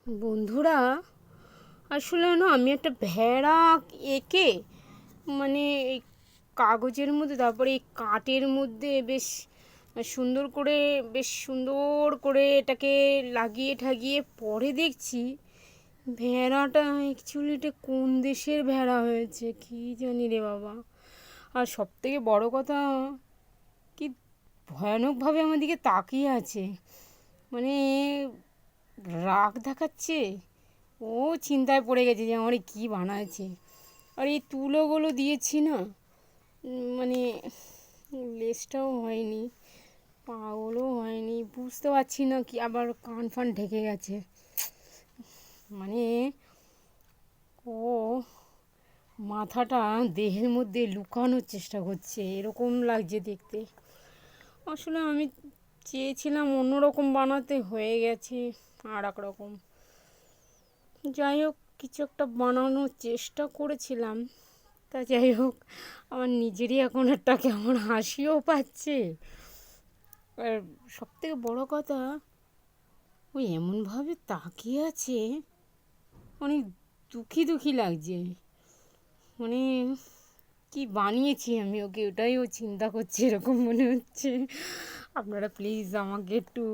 বন্ধুরা, আসলে না আমি একটা ভেড়া এঁকে মানে এই কাগজের মধ্যে, তারপরে এই কাঠের মধ্যে বেশ সুন্দর করে এটাকে লাগিয়ে ঠাগিয়ে পরে দেখছি ভেড়াটা অ্যাকচুয়ালি এটা কোন দেশের ভেড়া হয়েছে কি জানি রে বাবা। আর সব থেকে বড় কথা, কি ভয়ানকভাবে আমার দিকে তাকিয়ে আছে, মানে রাগ দেখাচ্ছে। ও চিন্তায় পড়ে গেছে যে আমার কী বানাচ্ছে। আর এই তুলোগুলো দিয়েছি না, মানে লেজটাও হয়নি, পাগুলোও হয়নি, বুঝতে পারছি না কি, আবার কান ফান ঢেকে গেছে। মানে ও মাথাটা দেহের মধ্যে লুকানোর চেষ্টা করছে, এরকম লাগছে দেখতে। আসলে আমি চেয়েছিলাম অন্যরকম বানাতে, হয়ে গেছে আর এক রকম। যাই হোক, কিছু একটা বানানোর চেষ্টা করেছিলাম, তা যাই হোক, আমার নিজেরই এখন একটা কেমন হাসিও পাচ্ছে। আর সবথেকে বড় কথা, ওই এমনভাবে তাকিয়ে আছে, অনেক দুঃখী দুঃখী লাগছে। মানে কি বানিয়েছি আমি ওকে, ওটাই ও চিন্তা করছে এরকম মনে হচ্ছে। আপনারা প্লিজ আমাকে একটু,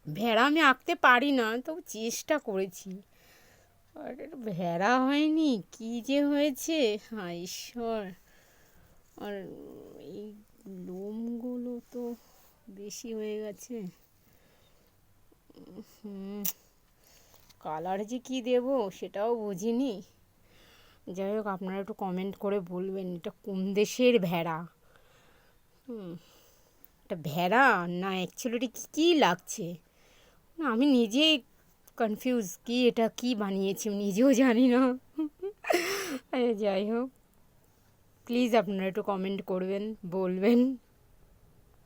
ভেড়া আমি আঁকতে পারি না, তবু চেষ্টা করেছি। আর এটা ভেড়া হয়নি, কি যে হয়েছে, হায় ঈশ্বর। আর এই লোমগুলো তো বেশি হয়ে গেছে। কালার যে কি দেব সেটাও বুঝিনি। যাই হোক, আপনারা একটু কমেন্ট করে বলবেন এটা কোন দেশের ভেড়া। এটা ভেড়া না অ্যাকচুয়ালি এটা কী কী লাগছে, না আমি নিজেই কনফিউজ, কি এটা কি বানিয়েছি আমি নিজেও জানি না। যাই হোক, প্লিজ আপনারা একটু কমেন্ট করবেন, বলবেন।